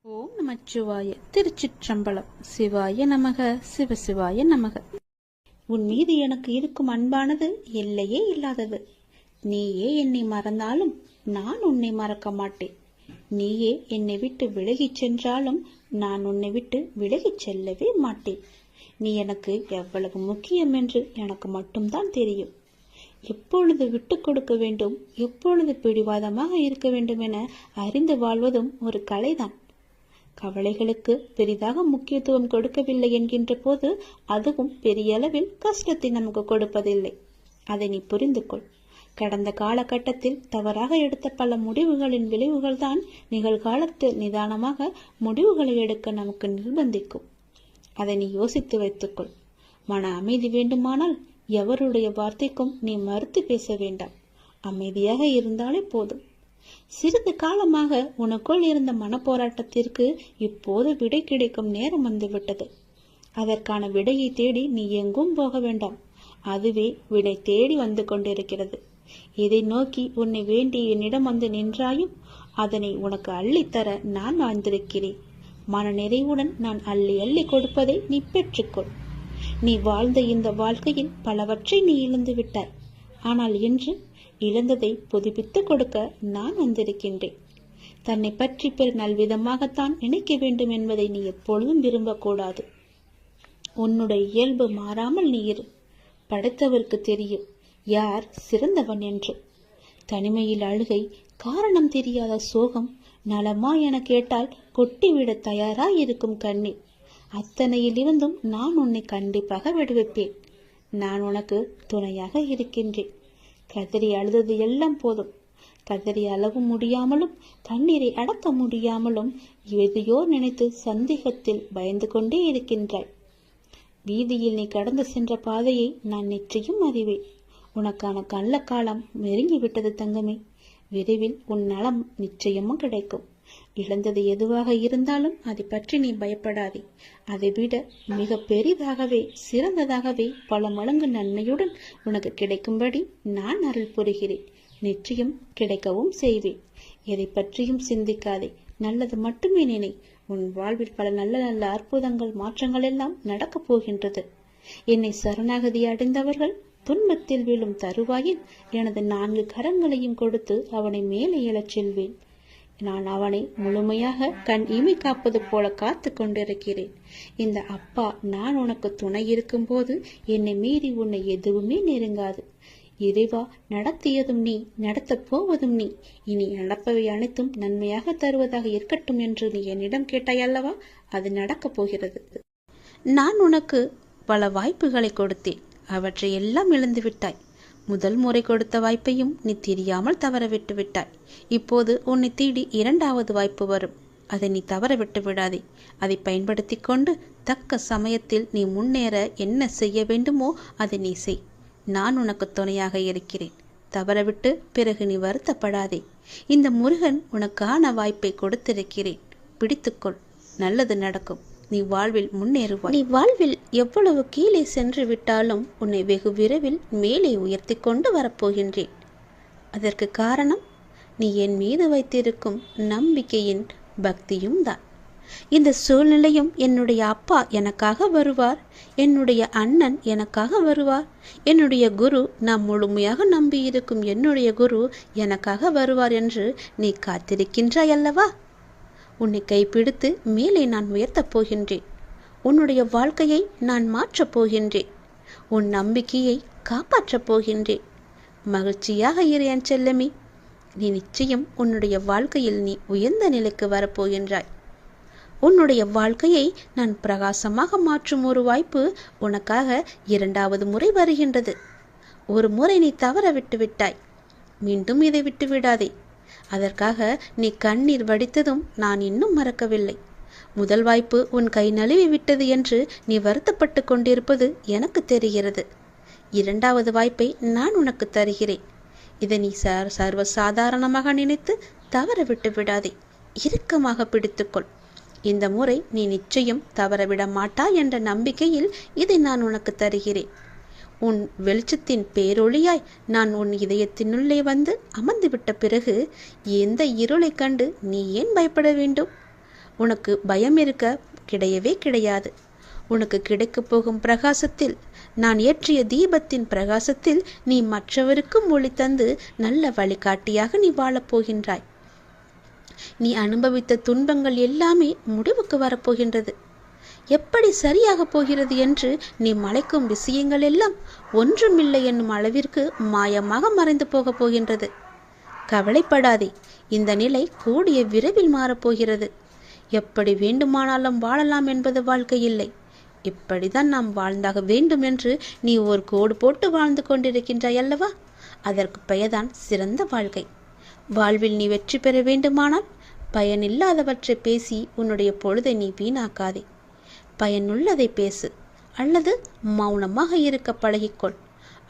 ஓம் நமச்சிவாய. திருச்சிற்றம்பலம். சிவாய நமக. சிவசிவாய நமக. உன் மீது எனக்கு இருக்கும் அன்பானது எல்லையே இல்லாதது. நீயே என்னை மறந்தாலும் நான் உன்னை மறக்க மாட்டேன். நீயே என்னை விட்டு விலகிச் சென்றாலும் நான் உன்னை விட்டு விலகிச் செல்லவே மாட்டேன். நீ எனக்கு எவ்வளவு முக்கியம் என்று எனக்கு மட்டும்தான் தெரியும். எப்பொழுது விட்டு கொடுக்க வேண்டும், எப்பொழுது பிடிவாதமாக இருக்க வேண்டும் என அறிந்து வாழ்வதும் ஒரு கலைதான். கவலைகளுக்கு பெரிதாக முக்கியத்துவம் கொடுக்கவில்லை என்கின்ற போது அதுவும் பெரிய அளவில் கஷ்டத்தை நமக்கு கொடுப்பதில்லை. அதை நீ புரிந்து கொள். கடந்த காலகட்டத்தில் தவறாக எடுத்த பல முடிவுகளின் விளைவுகள் தான் நிகழ்காலத்தில் நிதானமாக முடிவுகளை எடுக்க நமக்கு நிர்பந்திக்கும். அதை நீ யோசித்து வைத்துக்கொள். மன அமைதி வேண்டுமானால் எவருடைய வார்த்தைக்கும் நீ மறுத்து பேச வேண்டாம். அமைதியாக இருந்தாலே போதும். சிறிது காலமாக உனக்குள் இருந்த மனப்போராட்டத்திற்கு இப்போது விடை கிடைக்கும் நேரம் வந்துவிட்டது. அதற்கான விடையை தேடி நீ எங்கும் போக வேண்டாம். அதுவே விடை தேடி வந்து கொண்டிருக்கிறது. இதை நோக்கி உன்னை வேண்டி என்னிடம் வந்து நின்றாயும் அதனை உனக்கு அள்ளித்தர நான் வாழ்ந்திருக்கிறேன். மன நிறைவுடன் நான் அள்ளி அள்ளி கொடுப்பதை நீ பெற்றுக்கொள். நீ வாழ்ந்த இந்த வாழ்க்கையில் பலவற்றை நீ இழந்து விட்டாய். ஆனால் இன்று இழந்ததை புதுப்பித்துக் கொடுக்க நான் வந்திருக்கின்றேன். தன்னை பற்றி பிற நல்விதமாகத்தான் நினைக்க வேண்டும் என்பதை நீ எப்பொழுதும் விரும்பக்கூடாது. உன்னுடைய இயல்பு மாறாமல் நீ இரு. படைத்தவருக்கு தெரியும் யார் சிறந்தவன் என்று. தனிமையில் அழுகை, காரணம் தெரியாத சோகம், நலமா என கேட்டால் கொட்டிவிட தயாராய் இருக்கும் கண்ணீர், அத்தனையிலிருந்தும் நான் உன்னை கண்டிப்பாக விடுவிப்பேன். நான் உனக்கு துணையாக இருக்கின்றேன். கதறி அழுதது எல்லாம் போதும். கதறி அளவு முடியாமலும் கண்ணீரை அடக்க முடியாமலும் எதையோ நினைத்து சந்தேகத்தில் பயந்து கொண்டே இருக்கின்றாய். வீதியில் நீ கடந்து சென்ற பாதையை நான் நிச்சயம் அறிவேன். உனக்கான கள்ள காலம் நெருங்கிவிட்டது தங்கமே. விரைவில் உன் நலம் நிச்சயமும் கிடைக்கும். இழந்தது எதுவாக இருந்தாலும் அதை பற்றி நீ பயப்படாதே. அதை விட மிக பெரிதாகவே சிறந்ததாகவே பல மடங்கு நன்மையுடன் உனக்கு கிடைக்கும்படி நான் அருள் புரிகிறேன். நிச்சயம் கிடைக்கவும் செய்வேன். எதை பற்றியும் சிந்திக்காதே. நல்லது மட்டுமே நினை. உன் வாழ்வில் பல நல்ல நல்ல அற்புதங்கள் மாற்றங்கள் எல்லாம் நடக்கப் போகின்றது. என்னை சரணாகதி அடைந்தவர்கள் துன்பத்தில் விழும் தருவாயில் எனது 4 கரங்களையும் கொடுத்து அவனை மேலே எழச் செல்வேன். நான் அவனை முழுமையாக கண் இமை காப்பது போல காத்து கொண்டிருக்கிறேன். இந்த அப்பா நான் உனக்கு துணை இருக்கும் போது என்னை மீறி உன்னை எதுவுமே நெருங்காது. இறைவா, நடத்தியதும் நீ, நடத்தப் போவதும் நீ. இனி நடப்பவை அனைத்தும் நன்மையாக தருவதாக இருக்கட்டும் என்று நீ என்னிடம் கேட்டாய் அல்லவா? அது நடக்கப் போகிறது. நான் உனக்கு பல வாய்ப்புகளை கொடுத்தேன். அவற்றை எல்லாம் இழந்து விட்டாய். முதல் முறை கொடுத்த வாய்ப்பையும் நீ தெரியாமல் தவற விட்டு விட்டாய். இப்போது உன்னை தேடி 2வது வாய்ப்பு வரும். அதை நீ தவற விட்டு விடாதே. அதை பயன்படுத்தி கொண்டு தக்க சமயத்தில் நீ முன்னேற என்ன செய்ய வேண்டுமோ அதை நீ செய். நான் உனக்கு துணையாக இருக்கிறேன். தவறவிட்டு பிறகு நீ வருத்தப்படாதே. இந்த முருகன் உனக்கான வாய்ப்பை கொடுத்திருக்கிறேன். பிடித்துக்கொள். நல்லது நடக்கும். நீ வாழ்வில் முன்னேறுவாய். நீ வாழ்வில் எவ்வளவு கீழே சென்று விட்டாலும் உன்னை வெகு விரைவில் மேலே உயர்த்தி கொண்டு வரப்போகின்றேன். அதற்கு காரணம் நீ என் மீது வைத்திருக்கும் நம்பிக்கையின் பக்தியும் தான். இந்த சூழ்நிலையும் என்னுடைய அப்பா எனக்காக வருவார், என்னுடைய அண்ணன் எனக்காக வருவார், என்னுடைய குரு, நான் முழுமையாக நம்பியிருக்கும் என்னுடைய குரு எனக்காக வருவார் என்று நீ காத்திருக்கின்றாய் அல்லவா? உன்னை கைப்பிடித்து மேலே நான் உயர்த்தப் போகின்றேன். உன்னுடைய வாழ்க்கையை நான் மாற்றப் போகின்றேன். உன் நம்பிக்கையை காப்பாற்றப் போகின்றேன். மகிழ்ச்சியாக இரு என் செல்லமே. நீ நிச்சயம் உன்னுடைய வாழ்க்கையில் நீ உயர்ந்த நிலைக்கு வரப்போகின்றாய். உன்னுடைய வாழ்க்கையை நான் பிரகாசமாக மாற்றும் ஒரு வாய்ப்பு உனக்காக 2வது முறை வருகின்றது. ஒரு முறை நீ தவற விட்டு விட்டாய். மீண்டும் இதை விட்டு விடாதே. அதற்காக நீ கண்ணீர் வடித்ததும் நான் இன்னும் மறக்கவில்லை. முதல் வாய்ப்பு உன் கை நழுவி விட்டது என்று நீ வருத்தப்பட்டு கொண்டிருப்பது எனக்கு தெரிகிறது. 2வது வாய்ப்பை நான் உனக்கு தருகிறேன். இதை நீ சர்வ சாதாரணமாக நினைத்து தவற விட்டு விடாதே. இறுக்கமாக பிடித்துக்கொள். இந்த முறை நீ நிச்சயம் தவறவிட மாட்டாய் என்ற நம்பிக்கையில் இதை நான் உனக்கு தருகிறேன். உன் வெளிச்சத்தின் பேரொளியாய் நான் உன் இதயத்தினுள்ளே வந்து அமர்ந்துவிட்ட பிறகு எந்த இருளை கண்டு நீ ஏன் பயப்பட வேண்டும்? உனக்கு பயம் இருக்க கிடையவே கிடையாது. உனக்கு கிடைக்கப் போகும் பிரகாசத்தில், நான் ஏற்றிய தீபத்தின் பிரகாசத்தில் நீ மற்றவருக்கும் ஒளி தந்து நல்ல வழிகாட்டியாக நீ வாழப்போகின்றாய். நீ அனுபவித்த துன்பங்கள் எல்லாமே முடிவுக்கு வரப்போகின்றது. எப்படி சரியாக போகிறது என்று நீ மலைக்கும் விஷயங்கள் எல்லாம் ஒன்றுமில்லை என்னும் அளவிற்கு மாயமாக மறைந்து போகப் போகின்றது. கவலைப்படாதே, இந்த நிலை கூடிய விரைவில் மாறப்போகிறது. எப்படி வேண்டுமானாலும் வாழலாம் என்பது வாழ்க்கை இல்லை. இப்படிதான் நாம் வாழ்ந்தாக வேண்டும் என்று நீ ஒரு கோடு போட்டு வாழ்ந்து கொண்டிருக்கின்றாய் அல்லவா? அதற்கு பெயர்தான் சிறந்த வாழ்க்கை. வாழ்வில் நீ வெற்றி பெற வேண்டுமானால் பயனில்லாதவற்றை பேசி உன்னுடைய பொழுதை நீ வீணாக்காதே. பயனுள்ளதை பேசு, அல்லது மௌனமாக இருக்க பழகிக்கொள்.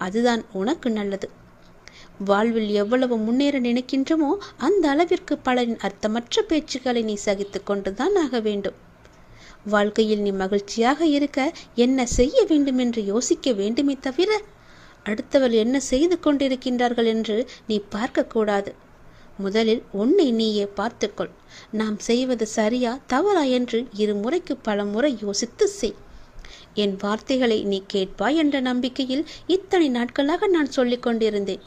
அதுதான் உனக்கு நல்லது. வாழ்வில் எவ்வளவு முன்னேற நினைக்கின்றமோ அந்த அளவிற்கு பலரின் அர்த்தமற்ற பேச்சுக்களை நீ சகித்து கொண்டுதான் ஆக வேண்டும். வாழ்க்கையில் நீ மகிழ்ச்சியாக இருக்க என்ன செய்ய வேண்டும் என்று யோசிக்க வேண்டுமே தவிர அடுத்தவர் என்ன செய்து கொண்டிருக்கின்றார்கள் என்று நீ பார்க்கக்கூடாது. முதலில் உன்னை நீயே பார்த்துக்கொள். நாம் செய்வது சரியா தவறா என்று இருமுறைக்கு பல முறை யோசித்து செய். என் வார்த்தைகளை நீ கேட்பாய் என்ற நம்பிக்கையில் இத்தனை நாட்களாக நான் சொல்லிக் கொண்டிருந்தேன்.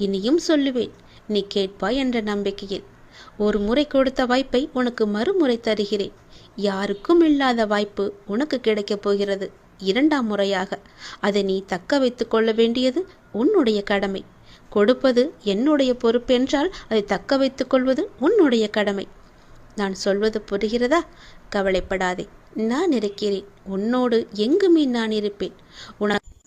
இனியும் சொல்லுவேன், நீ கேட்பாய் என்ற நம்பிக்கையில். ஒரு முறை கொடுத்த வாய்ப்பை உனக்கு மறுமுறை தருகிறேன். யாருக்கும் இல்லாத வாய்ப்பு உனக்கு கிடைக்கப் போகிறது இரண்டாம் முறையாக. அதை நீ தக்க வைத்துக் கொள்ள வேண்டியது உன்னுடைய கடமை. கொடுப்பது என்னுடைய பொறுப்பென்றால் அதை தக்க வைத்துக் கொள்வது உன்னுடைய கடமை. நான் சொல்வது புரிகிறதா? கவலைப்படாதே, நான் இருக்கிறேன். உன்னோடு எங்குமே நான் இருப்பேன்.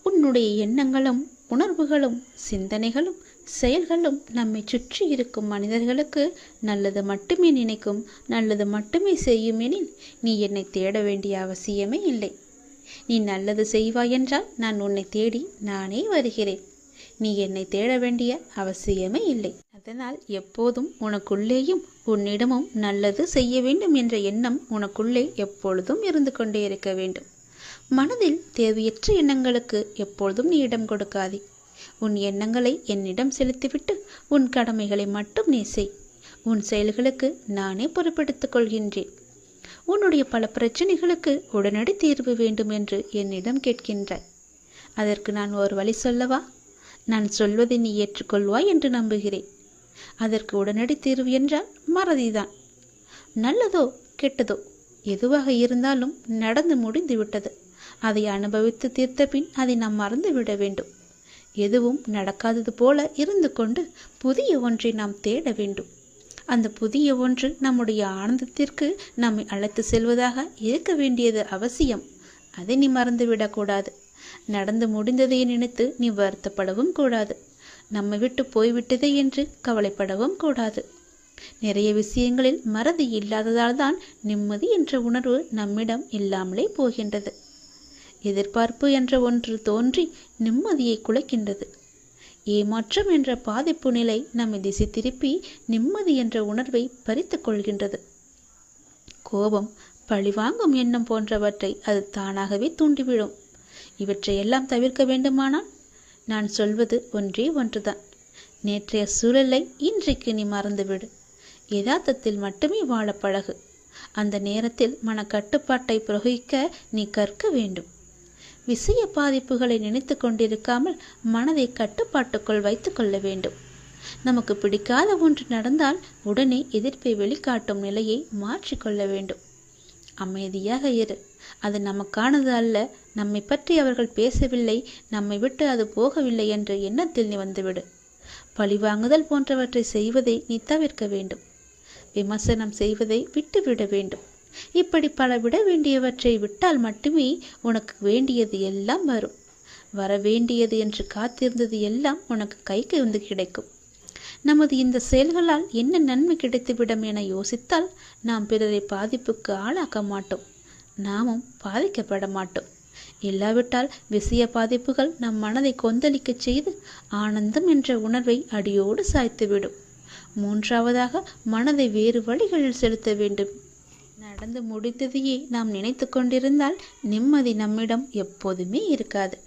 உன்னுடைய எண்ணங்களும் உணர்வுகளும் சிந்தனைகளும் செயல்களும் நம்மை சுற்றி இருக்கும் மனிதர்களுக்கு நல்லது மட்டுமே நினைக்கும், நல்லது மட்டுமே செய்யும் எனில் நீ என்னை தேட வேண்டிய அவசியமே இல்லை. நீ நல்லது செய்வாய் என்றால் நான் உன்னை தேடி நானே வருகிறேன். நீ என்னை தேட வேண்டிய அவசியமே இல்லை. அதனால் எப்போதும் உனக்குள்ளேயும் உன்னிடமும் நல்லது செய்ய வேண்டும் என்ற எண்ணம் உனக்குள்ளே எப்பொழுதும் இருந்து கொண்டே இருக்க வேண்டும். மனதில் தேவையற்ற எண்ணங்களுக்கு எப்பொழுதும் நீ இடம் கொடுக்காதே. உன் எண்ணங்களை என்னிடம் செலுத்திவிட்டு உன் கடமைகளை மட்டும் நீ செய். உன் செயல்களுக்கு நானே பொறுப்பெடுத்துக் கொள்கின்றேன். உன்னுடைய பல பிரச்சனைகளுக்கு உடனடி தீர்வு வேண்டும் என்று என்னிடம் கேட்கின்றாய். அதற்கு நான் ஒரு வழி சொல்லவா? நான் சொல்வதை நீ ஏற்றுக்கொள்வாய் என்று நம்புகிறேன். அதற்கு உடனடி தீர்வு என்றால் மறதிதான். நல்லதோ கெட்டதோ எதுவாக இருந்தாலும் நடந்து முடிந்து விட்டது. அதை அனுபவித்து தீர்த்த பின் அதை நாம் மறந்து விட வேண்டும். எதுவும் நடக்காதது போல இருந்து கொண்டு புதிய ஒன்றை நாம் தேட வேண்டும். அந்த புதிய ஒன்று நம்முடைய ஆனந்தத்திற்கு நம்மை அழைத்து செல்வதாக இருக்க வேண்டியது அவசியம். அதை நீ மறந்துவிடக்கூடாது. நடந்து முடிந்ததை நினைத்து நீ வருத்தப்படவும் கூடாது. நம்மை விட்டு போய்விட்டதே என்று கவலைப்படவும் கூடாது. நிறைய விஷயங்களில் மறதி இல்லாததால் தான் நிம்மதி என்ற உணர்வு நம்மிடம் இல்லாமலே போகின்றது. எதிர்பார்ப்பு என்ற ஒன்று தோன்றி நிம்மதியை குலைக்கின்றது. ஏமாற்றம் என்ற பாதிப்பு நிலை நம்மை திசை திருப்பி நிம்மதி என்ற உணர்வை பறித்து கொள்கின்றது. கோபம், பழிவாங்கும் எண்ணம் போன்றவற்றை அது தானாகவே தூண்டிவிடும். இவற்றையெல்லாம் தவிர்க்க வேண்டுமானால் நான் சொல்வது ஒன்றே ஒன்றுதான். நேற்றைய சூழலை இன்றைக்கு நீ மறந்துவிடு. யதார்த்தத்தில் மட்டுமே வாழ பழகு. அந்த நேரத்தில் மனக்கட்டுப்பாட்டை பிரயோகிக்க நீ கற்க வேண்டும். விஷய பாதிப்புகளை நினைத்து கொண்டிருக்காமல் மனதை கட்டுப்பாட்டுக்குள் வைத்துக் கொள்ள வேண்டும். நமக்கு பிடிக்காத ஒன்று நடந்தால் உடனே எதிர்ப்பை வெளிக்காட்டும் நிலையை மாற்றிக்கொள்ள வேண்டும். அமைதியாக இரு. அது நமக்கானது அல்ல, நம்மை பற்றி அவர்கள் பேசவில்லை, நம்மை விட்டு அது போகவில்லை என்ற எண்ணத்தில் நீ வந்துவிடு. பழிவாங்குதல் போன்றவற்றை செய்வதை நீ தவிர்க்க வேண்டும். விமர்சனம் செய்வதை விட்டுவிட வேண்டும். இப்படி பல விட வேண்டியவற்றை விட்டால் மட்டுமே உனக்கு வேண்டியது எல்லாம் வரும். வர வேண்டியது என்று காத்திருந்தது எல்லாம் உனக்கு கைக்கு வந்து கிடைக்கும். நமது இந்த செயல்களால் என்ன நன்மை கிடைத்துவிடும் என யோசித்தால் நாம் பிறரை பாதிப்புக்கு ஆளாக்க மாட்டோம், நாமும் பாதிக்கப்பட மாட்டோம். இல்லாவிட்டால் விஷய பாதிப்புகள் நம் மனதை கொந்தளிக்க செய்து ஆனந்தம் என்ற உணர்வை அடியோடு சாய்த்துவிடும். மூன்றாவதாக மனதை வேறு வழிகளில் செலுத்த வேண்டும். நடந்து முடித்ததையே நாம் நினைத்து கொண்டிருந்தால் நிம்மதி நம்மிடம் எப்போதுமே இருக்காது.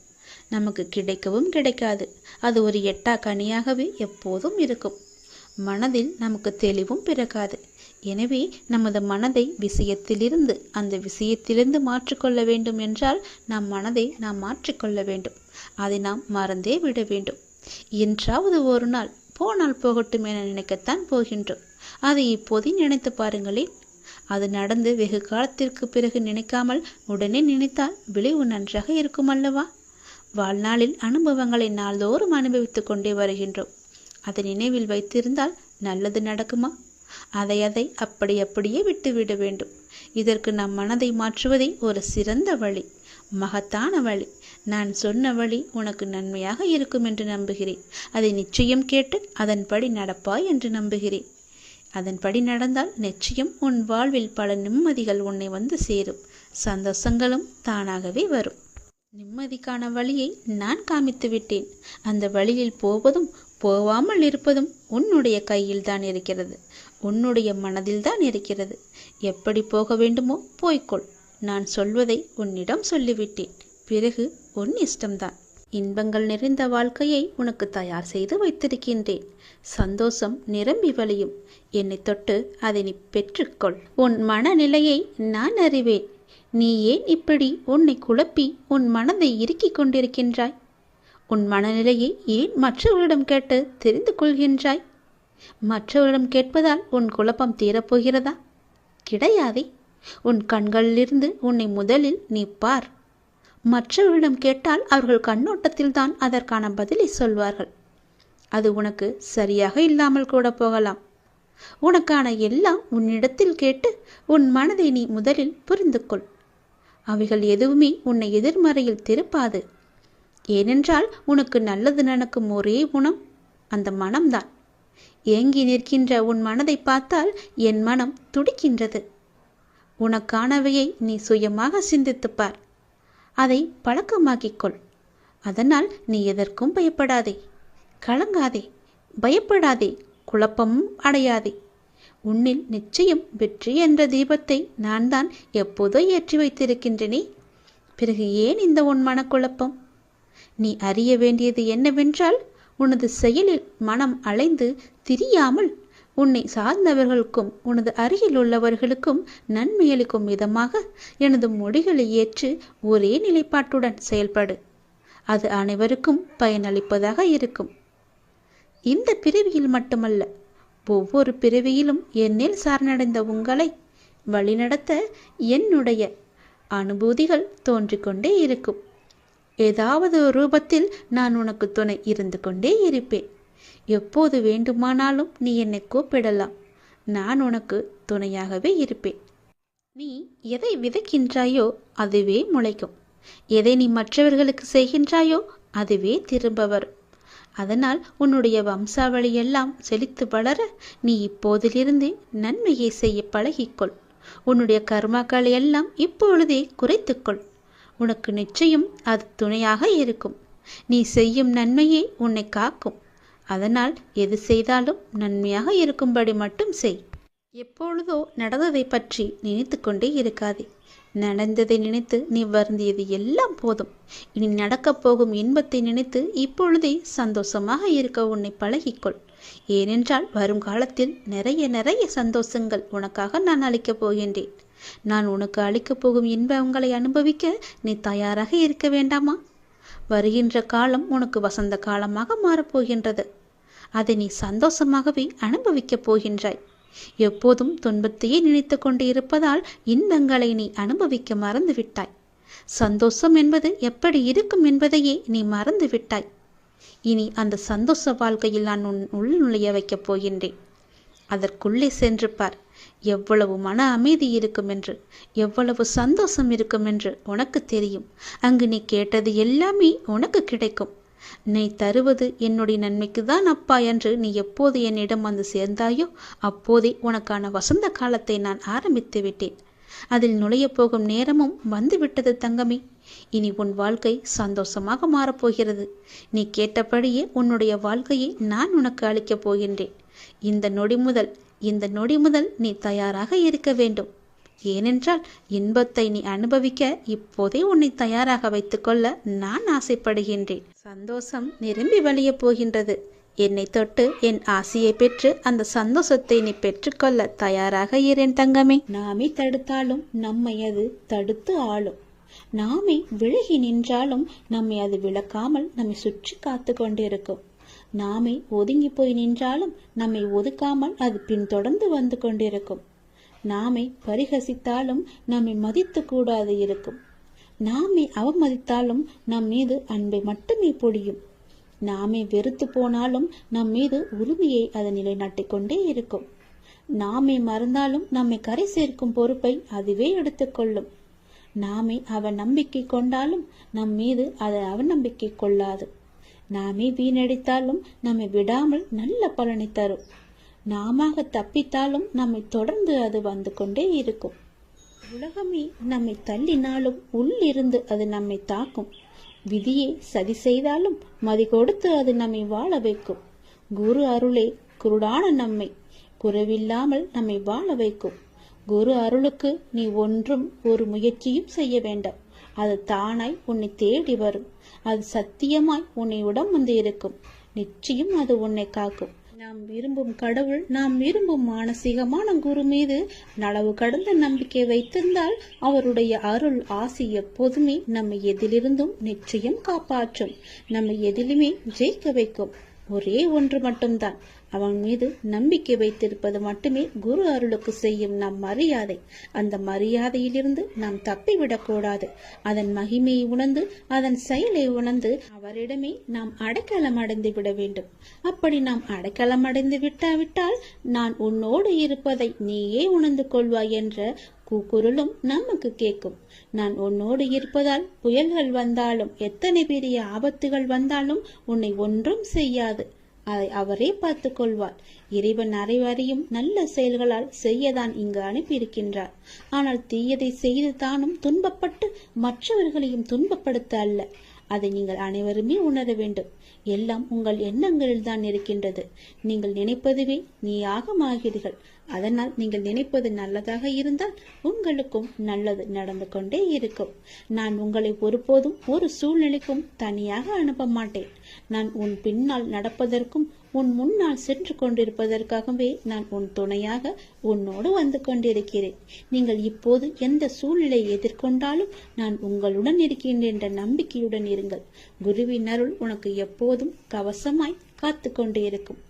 நமக்கு கிடைக்கவும் கிடைக்காது. அது ஒரு எட்டா கனியாகவே எப்போதும் இருக்கும். மனதில் நமக்கு தெளிவும் பிறக்காது. எனவே நமது மனதை அந்த விஷயத்திலிருந்து மாற்றிக்கொள்ள வேண்டும் என்றால் நம் மனதை நாம் மாற்றிக்கொள்ள வேண்டும். அதை நாம் மறந்தே விட வேண்டும். என்றாவது ஒரு நாள் போனால் போகட்டும் என நினைக்கத்தான் போகின்றோம். அதை இப்போதே நினைத்து பாருங்களேன். அது நடந்து வெகு காலத்திற்கு பிறகு நினைக்காமல் உடனே நினைத்தால் விளைவு நன்றாக இருக்கும் அல்லவா? வாழ்நாளில் அனுபவங்களை நாள்தோறும் அனுபவித்துக் கொண்டே வருகின்றோம். அதை நினைவில் வைத்திருந்தால் நல்லது நடக்குமா? அதை அப்படியே விட்டுவிட வேண்டும். இதற்கு நம் மனதை மாற்றுவதே ஒரு சிறந்த வழி, மகத்தான வழி. நான் சொன்ன வழி உனக்கு நன்மையாக இருக்கும் என்று நம்புகிறேன். அதை நிச்சயம் கேட்டு அதன்படி நடப்பாய் என்று நம்புகிறேன். அதன்படி நடந்தால் நிச்சயம் உன் வாழ்வில் பல நிம்மதிகள் உன்னை வந்து சேரும். சந்தோஷங்களும் தானாகவே வரும். நிம்மதிக்கான வழியை நான் காமித்து விட்டேன். அந்த வழியில் போவதும் போவாமல் இருப்பதும் உன்னுடைய கையில் தான் இருக்கிறது, உன்னுடைய மனதில் தான் இருக்கிறது. எப்படி போக வேண்டுமோ போய்க்கொள். நான் சொல்வதை உன்னிடம் சொல்லிவிட்டேன். பிறகு உன் இஷ்டம்தான். இன்பங்கள் நிறைந்த வாழ்க்கையை உனக்கு தயார் செய்து வைத்திருக்கின்றேன். சந்தோஷம் நிரம்பி வழியும். என்னை தொட்டு அதை நீ பெற்றுக்கொள். உன் மனநிலையை நான் அறிவேன். நீ ஏன் இப்படி உன்னை குழப்பி உன் மனதை இறுக்கிக் கொண்டிருக்கின்றாய்? உன் மனநிலையை ஏன் மற்றவர்களிடம் கேட்டு தெரிந்து கொள்கின்றாய்? மற்றவரிடம் கேட்பதால் உன் குழப்பம் தீரப்போகிறதா? கிடையாதே. உன் கண்களிலிருந்து உன்னை முதலில் நீ பார். மற்றவரிடம் கேட்டால் அவர்கள் கண்ணோட்டத்தில் தான் அதற்கான பதிலை சொல்வார்கள். அது உனக்கு சரியாக இல்லாமல் கூட போகலாம். உனக்கான எல்லாம் உன்னிடத்தில் கேட்டு உன் மனதை நீ முதலில் புரிந்து கொள். அவைகள் எதுவுமே உன்னை எதிர்மறையில் திருப்பாது. ஏனென்றால் உனக்கு நல்லது நடக்கும் ஒரே குணம் அந்த மனம்தான். ஏங்கி நிற்கின்ற உன் மனதை பார்த்தால் என் மனம் துடிக்கின்றது. உனக்கானவையை நீ சுயமாக சிந்தித்துப்பார். அதை பழக்கமாக்கிக்கொள். அதனால் நீ எதற்கும் பயப்படாதே, கலங்காதே, பயப்படாதே, குழப்பமும் அடையாதே. உன்னில் நிச்சயம் வெற்றி என்ற தீபத்தை நான் தான் எப்போதோ ஏற்றி வைத்திருக்கின்றேனே. பிறகு ஏன் இந்த உன் மனக்குழப்பம்? நீ அறிய வேண்டியது என்னவென்றால், உனது செயலில் மனம் அலைந்து திரியாமல் உன்னை சார்ந்தவர்களுக்கும் உனது அருகில் உள்ளவர்களுக்கும் நன்மையளிக்கும் விதமாக எனது மொழிகளை ஏற்று ஒரே நிலைப்பாட்டுடன் செயல்படு. அது அனைவருக்கும் பயனளிப்பதாக இருக்கும். இந்த பிறவியில் மட்டுமல்ல, ஒவ்வொரு பிறவியிலும் என்னில் சார்ந்தடைந்த உங்களை வழிநடத்த என்னுடைய அனுபூதிகள் தோன்றிக்கொண்டே இருக்கும். ஏதாவது ஒரு ரூபத்தில் நான் உனக்கு துணை இருந்து கொண்டே இருப்பேன். எப்போது வேண்டுமானாலும் நீ என்னை கூப்பிடலாம். நான் உனக்கு துணையாகவே இருப்பேன். நீ எதை விதைக்கின்றாயோ அதுவே முளைக்கும். எதை நீ மற்றவர்களுக்கு செய்கின்றாயோ அதுவே திரும்ப வரும். அதனால் உன்னுடைய வம்சாவளியெல்லாம் செழித்து வளர நீ இப்போதிலிருந்து நன்மையை செய்ய பழகிக்கொள். உன்னுடைய கர்மாக்களை எல்லாம் இப்பொழுதே குறைத்துக்கொள். உனக்கு நிச்சயம் அது துணையாக இருக்கும். நீ செய்யும் நன்மையே உன்னை காக்கும். அதனால் எது செய்தாலும் நன்மையாக இருக்கும்படி மட்டும் செய். எப்பொழுதோ நடந்ததை பற்றி நினைத்து கொண்டே இருக்காதே. நடந்ததை நினைத்து நீ வருந்தியது எல்லாம் போதும். இனி நடக்கப் போகும் இன்பத்தை நினைத்து இப்பொழுதே சந்தோஷமாக இருக்க உன்னை பழகிக்கொள். ஏனென்றால் வரும் காலத்தில் நிறைய சந்தோஷங்கள் உனக்காக நான் அளிக்கப் போகின்றேன். நான் உனக்கு அளிக்கப் போகும் இன்பங்களை அனுபவிக்க நீ தயாராக இருக்க வேண்டாமா? வருகின்ற காலம் உனக்கு வசந்த காலமாக மாறப்போகின்றது. அதை நீ சந்தோஷமாகவே அனுபவிக்கப் போகின்றாய். எப்போதும் துன்பத்தையே நினைத்து கொண்டு இருப்பதால் இன்பங்களை நீ அனுபவிக்க மறந்து விட்டாய். சந்தோஷம் என்பது எப்படி இருக்கும் என்பதையே நீ மறந்து விட்டாய். இனி அந்த சந்தோஷ வாழ்க்கையில் நான் உள் நுழைய வைக்கப் போகின்றேன். அதற்குள்ளே சென்று பார். எவ்வளவு மன அமைதி இருக்கும் என்று, எவ்வளவு சந்தோஷம் இருக்கும் என்று உனக்கு தெரியும். அங்கு நீ கேட்டது எல்லாமே உனக்கு கிடைக்கும். நீ தருவது என்னுடைய நன்மைக்கு தான் அப்பா என்று நீ எப்போது என்னிடம் வந்து சேர்ந்தாயோ அப்போதே உனக்கான வசந்த காலத்தை நான் ஆரம்பித்து விட்டேன். அதில் நுழைய போகும் நேரமும் வந்துவிட்டது தங்கமே. இனி உன் வாழ்க்கை சந்தோஷமாக மாறப்போகிறது. நீ கேட்டபடியே உன்னுடைய வாழ்க்கையை நான் உனக்கு அளிக்கப் போகின்றேன். இந்த நொடி முதல் நீ தயாராக இருக்க வேண்டும். ஏனென்றால் இன்பத்தை நீ அனுபவிக்க இப்போதே உன்னை தயாராக வைத்துக்கொள்ள நான் ஆசைப்படுகின்றேன். சந்தோஷம் நிரம்பி வழிய போகின்றது. என்னை தொட்டு என் ஆசையை பெற்று அந்த சந்தோஷத்தை நீ பெற்றுக்கொள்ள தயாராக இரேன் தங்கமே. நாமே தடுத்தாலும் நம்மை அது தடுத்து ஆளும். நாமே விலகி நின்றாலும் நம்மை அது விளக்காமல் நம்மை சுற்றி காத்து கொண்டிருக்கும். நாமே ஒதுங்கி போய் நின்றாலும் நம்மை ஒதுக்காமல் அது பின்தொடர்ந்து வந்து கொண்டிருக்கும். நாமே பரிகசித்தாலும் நம்மை மதித்து கூடாது இருக்கும். நாமே அவமதித்தாலும் நம் மீது அன்பை மட்டுமே பொழியும். நாமே வெறுத்து போனாலும் நம் மீது உரிமையை அது நிலைநாட்டிக் கொண்டே இருக்கும். நாமே மறந்தாலும் நம்மை கரை சேர்க்கும் பொறுப்பை அதுவே எடுத்துக்கொள்ளும். நாமே அவன் நம்பிக்கை கொண்டாலும் நம் மீது அது அவநம்பிக்கை கொள்ளாது. நாமே வீணடித்தாலும் நம்மை விடாமல் நல்ல பலனை தரும். நாம தப்பித்தாலும் நம்மை தொடர்ந்து அது வந்து கொண்டே இருக்கும். உலகமே நம்மை தள்ளினாலும் உள்ளிருந்து அது நம்மை தாக்கும். விதியை சதி செய்தாலும் மதி கொடுத்து அது நம்மை வாழ வைக்கும். குரு அருளே குருடான நம்மை குறைவில்லாமல் நம்மை வாழ வைக்கும். குரு அருளுக்கு நீ ஒன்றும் ஒரு முயற்சியும் செய்ய வேண்டாம். அது தானாய் உன்னை தேடி வரும். அது சத்தியமாய் உன்னை உடம் வந்து இருக்கும். நிச்சயம் அது உன்னை காக்கும். நாம் விரும்பும் கடவுள் நாம் விரும்பும் மானசீகமான குரு மீது நலவு கடந்த நம்பிக்கை வைத்திருந்தால் அவருடைய அருள் ஆசி எப்போதுமே நம்மை எதிலிருந்தும் நிச்சயம் காப்பாற்றும். நம்மை எதிலுமே ஜெயிக்க வைக்கும். ஒரே ஒன்று மட்டும்தான், அவன் மீது நம்பிக்கை வைத்திருப்பது மட்டுமே குரு அருளுக்கு செய்யும் நம் மரியாதை. அந்த மரியாதையிலிருந்து நாம் தப்பிவிடக்கூடாது. அதன் மகிமையை உணர்ந்து அதன் செயலை உணர்ந்து அவரிடமே நாம் அடைக்கலம் அடைந்து விட வேண்டும். அப்படி நாம் அடைக்கலம் அடைந்து விட்டாவிட்டால் நான் உன்னோடு இருப்பதை நீயே உணர்ந்து கொள்வாய் என்ற கூக்குரலும் நமக்கு கேட்கும். நான் உன்னோடு இருப்பதால் புயல்கள் வந்தாலும் எத்தனை பெரிய ஆபத்துகள் வந்தாலும் உன்னை ஒன்றும் செய்யாது. அதை அவரே பார்த்து கொள்வார். இறைவன் அனைவரையும் நல்ல செயல்களால் செய்யதான் இங்கு அனுப்பியிருக்கின்றார். ஆனால் தீயதை செய்து தானும் துன்பப்பட்டு மற்றவர்களையும் துன்பப்படுத்த அல்ல. அதை நீங்கள் அனைவருமே உணர வேண்டும். எல்லாம் உங்கள் எண்ணங்களில் தான் இருக்கின்றது. நீங்கள் நினைப்பதுவே நீயாக ஆகிறீர்கள். அதனால் நீங்கள் நினைப்பது நல்லதாக இருந்தால் உங்களுக்கும் நல்லது நடந்து கொண்டே இருக்கும். நான் உங்களை ஒருபோதும் ஒரு சூழ்நிலைக்கும் தனியாக அனுப்ப மாட்டேன். நான் உன் பின்னால் நடப்பதற்கும் உன் முன்னால் சென்று கொண்டிருப்பதற்காகவே நான் உன் துணையாக உன்னோடு வந்து கொண்டிருக்கிறேன். நீங்கள் இப்போது எந்த சூழ்நிலையை எதிர்கொண்டாலும் நான் உங்களுடன் இருக்கின்றேன் என்ற நம்பிக்கையுடன் இருங்கள். குருவின் அருள் உனக்கு எப்போதும் கவசமாய் காத்து கொண்டே இருக்கும்.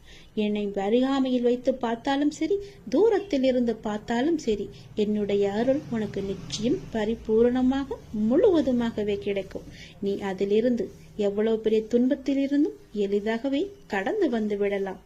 என்னை அருகாமையில் வைத்து பார்த்தாலும் சரி, தூரத்தில் இருந்து பார்த்தாலும் சரி, என்னுடைய அருள் உனக்கு நிச்சயம் பரிபூரணமாக முழுவதுமாகவே கிடைக்கும். நீ அதிலிருந்து எவ்வளவு பெரிய துன்பத்தில் இருந்தும் எளிதாகவே கடந்து வந்து விடலாம்.